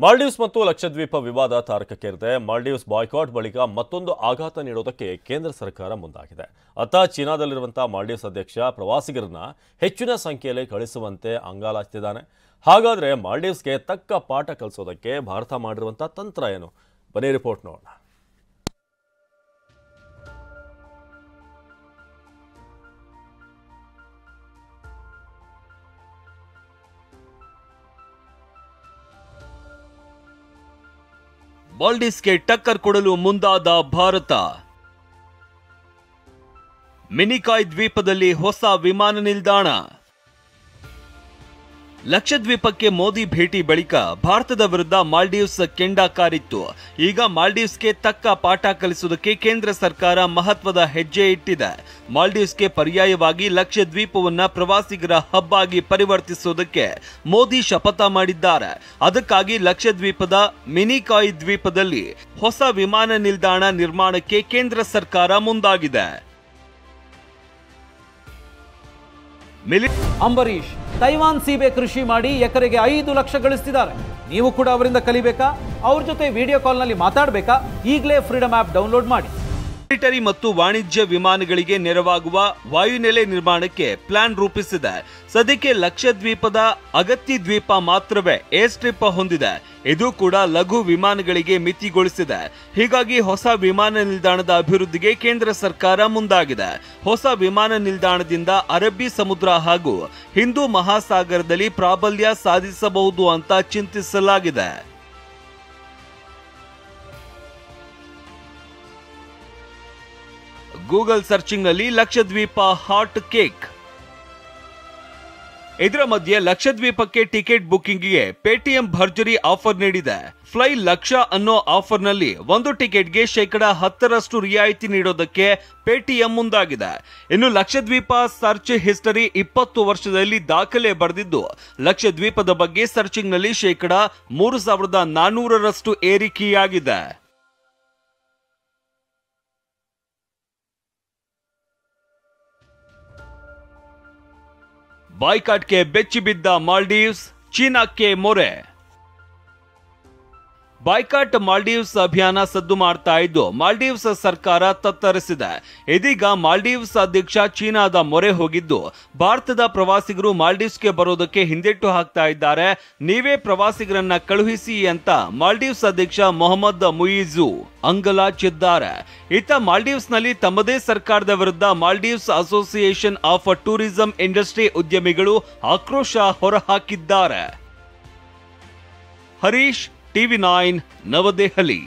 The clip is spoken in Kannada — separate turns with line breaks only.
ಮಾಲ್ಡೀವ್ಸ್ ಮತ್ತು ಲಕ್ಷದ್ವೀಪ ವಿವಾದ ತಾರಕಕ್ಕೇರಿದೆ. ಮಾಲ್ಡೀವ್ಸ್ ಬಾಯ್ಕಾಟ್ ಬಳಿಕ ಮತ್ತೊಂದು ಆಘಾತ ನೀಡೋದಕ್ಕೆ ಕೇಂದ್ರ ಸರ್ಕಾರ ಮುಂದಾಗಿದೆ. ಅತ್ತ ಚೀನಾದಲ್ಲಿರುವಂತಹ ಮಾಲ್ಡೀವ್ಸ್ ಅಧ್ಯಕ್ಷ ಪ್ರವಾಸಿಗರನ್ನ ಹೆಚ್ಚಿನ ಸಂಖ್ಯೆಯಲ್ಲಿ ಕಳಿಸುವಂತೆ ಅಂಗಾಲಾಗ್ತಿದ್ದಾನೆ. ಹಾಗಾದ್ರೆ ಮಾಲ್ಡೀವ್ಸ್ಗೆ ತಕ್ಕ ಪಾಠ ಕಲಿಸೋದಕ್ಕೆ ಭಾರತ ಮಾಡಿರುವಂತಹ ತಂತ್ರ ಏನು? ಬನ್ನಿ ರಿಪೋರ್ಟ್ ನೋಡೋಣ.
ಮಾಲ್ಡೀವ್ಸ್ಗೆ ಟಕ್ಕರ್ ಕೊಡಲು ಮುಂದಾದ ಭಾರತ. ಮಿನಿಕಾಯ್ ದ್ವೀಪದಲ್ಲಿ ಹೊಸ ವಿಮಾನ ನಿಲ್ದಾಣ. ಲಕ್ಷದ್ವೀಪಕ್ಕೆ ಮೋದಿ ಭೇಟಿ ಬಳಿಕ ಭಾರತದ ವಿರುದ್ಧ ಮಾಲ್ಡೀವ್ಸ್ ಕೆಂಡ ಕಾರಿತ್ತು. ಈಗ ಮಾಲ್ಡೀವ್ಸ್ಗೆ ತಕ್ಕ ಪಾಠ ಕಲಿಸುವುದಕ್ಕೆ ಕೇಂದ್ರ ಸರ್ಕಾರ ಮಹತ್ವದ ಹೆಜ್ಜೆ ಇಟ್ಟಿದೆ. ಮಾಲ್ಡೀವ್ಸ್ಗೆ ಪರ್ಯಾಯವಾಗಿ ಲಕ್ಷದ್ವೀಪವನ್ನ ಪ್ರವಾಸಿಗರ ಹಬ್ ಆಗಿ ಪರಿವರ್ತಿಸುವುದಕ್ಕೆ ಮೋದಿ ಶಪಥ ಮಾಡಿದ್ದಾರೆ. ಅದಕ್ಕಾಗಿ ಲಕ್ಷದ್ವೀಪದ ಮಿನಿಕಾಯ್ ದ್ವೀಪದಲ್ಲಿ ಹೊಸ ವಿಮಾನ ನಿಲ್ದಾಣ ನಿರ್ಮಾಣಕ್ಕೆ ಕೇಂದ್ರ ಸರ್ಕಾರ ಮುಂದಾಗಿದೆ.
ಅಂಬರೀಶ್ ತೈವಾನ್ ಸೀಬೆ ಕೃಷಿ ಮಾಡಿ ಎಕರೆಗೆ 5 ಲಕ್ಷ ಗಳಿಸ್ತಿದ್ದಾರೆ. ನೀವು ಕೂಡ ಅವರಿಂದ ಕಲಿಬೇಕಾ? ಅವ್ರ ಜೊತೆ ವಿಡಿಯೋ ಕಾಲ್ನಲ್ಲಿ ಮಾತಾಡಬೇಕಾ? ಈಗಲೇ ಫ್ರೀಡಮ್ ಆಪ್ ಡೌನ್ಲೋಡ್ ಮಾಡಿ.
ಮಿಲಿಟರಿ ಮತ್ತು ವಾಣಿಜ್ಯ ವಿಮಾನಗಳಿಗೆ ನೆರವಾಗುವ ವಾಯುನೆಲೆ ನಿರ್ಮಾಣಕ್ಕೆ ಪ್ಲಾನ್ ರೂಪಿಸಿದೆ. ಸದ್ಯಕ್ಕೆ ಲಕ್ಷದ್ವೀಪದ ಅಗತ್ತಿ ದ್ವೀಪ ಮಾತ್ರವೇ ಏರ್ ಸ್ಟ್ರಿಪ್ ಹೊಂದಿದೆ. ಇದು ಕೂಡ ಲಘು ವಿಮಾನಗಳಿಗೆ ಮಿತಿಗೊಳಿಸಿದೆ. ಹೀಗಾಗಿ ಹೊಸ ವಿಮಾನ ನಿಲ್ದಾಣದ ಅಭಿವೃದ್ಧಿಗೆ ಕೇಂದ್ರ ಸರ್ಕಾರ ಮುಂದಾಗಿದೆ. ಹೊಸ ವಿಮಾನ ನಿಲ್ದಾಣದಿಂದ ಅರಬ್ಬಿ ಸಮುದ್ರ ಹಾಗೂ ಹಿಂದೂ ಮಹಾಸಾಗರದಲ್ಲಿ ಪ್ರಾಬಲ್ಯ ಸಾಧಿಸಬಹುದು ಅಂತ ಚಿಂತಿಸಲಾಗಿದೆ. ಗೂಗಲ್ ಸರ್ಚಿಂಗ್ ನಲ್ಲಿ ಲಕ್ಷದ್ವೀಪ ಹಾಟ್ ಕೇಕ್. ಇದರ ಮಧ್ಯೆ ಲಕ್ಷದ್ವೀಪಕ್ಕೆ ಟಿಕೆಟ್ ಬುಕಿಂಗ್ಗೆ ಪೇಟಿಎಂ ಭರ್ಜರಿ ಆಫರ್ ನೀಡಿದೆ. ಫ್ಲೈ ಲಕ್ಷ ಅನ್ನೋ ಆಫರ್ ನಲ್ಲಿ ಒಂದು ಟಿಕೆಟ್ಗೆ %10 ರಿಯಾಯಿತಿ ನೀಡೋದಕ್ಕೆ ಪೇಟಿಎಂ ಮುಂದಾಗಿದೆ. ಇನ್ನು ಲಕ್ಷದ್ವೀಪ ಸರ್ಚ್ ಹಿಸ್ಟರಿ 20 ವರ್ಷದಲ್ಲಿ ದಾಖಲೆ ಬರೆದಿದ್ದು, ಲಕ್ಷದ್ವೀಪದ ಬಗ್ಗೆ ಸರ್ಚಿಂಗ್ ನಲ್ಲಿ %3400 ಏರಿಕೆಯಾಗಿದೆ. ಬಾಯ್ಕಾಟ್ಗೆ ಬೆಚ್ಚಿ ಬಿದ್ದ ಮಾಲ್ಡೀವ್ಸ್, ಚೀನಾಕ್ಕೆ ಮೊರೆ. ಬಾಯ್ಕಾಟ್ ಮಾಲ್ಡೀವ್ಸ್ ಅಭಿಯಾನ ಸದ್ದು ಮಾಡ್ತಾ ಇದ್ದು ಮಾಲ್ಡೀವ್ಸ್ ಸರ್ಕಾರ ತತ್ತರಿಸಿದೆ. ಇದೀಗ ಮಾಲ್ಡೀವ್ಸ್ ಅಧ್ಯಕ್ಷ ಚೀನಾದ ಮೊರೆ ಹೋಗಿದ್ದು, ಭಾರತದ ಪ್ರವಾಸಿಗರು ಮಾಲ್ಡೀವ್ಸ್ಗೆ ಬರೋದಕ್ಕೆ ಹಿಂದೆಟ್ಟು ಹಾಕ್ತಾ ಇದ್ದಾರೆ. ನೀವೇ ಪ್ರವಾಸಿಗರನ್ನ ಕಳುಹಿಸಿ ಅಂತ ಮಾಲ್ಡೀವ್ಸ್ ಅಧ್ಯಕ್ಷ ಮೊಹಮ್ಮದ್ ಮುಯಿಜು ಅಂಗಲಾಚಿದ್ದಾರೆ. ಇತ್ತ ಮಾಲ್ಡೀವ್ಸ್ ನಲ್ಲಿ ತಮ್ಮದೇ ಸರ್ಕಾರದ ವಿರುದ್ಧ Maldives association of tourism industry ಉದ್ಯಮಿಗಳು ಆಕ್ರೋಶ ಹೊರಹಾಕಿದ್ದಾರೆ. ಹರೀಶ್, TV9 ನವದೆಹಲಿ.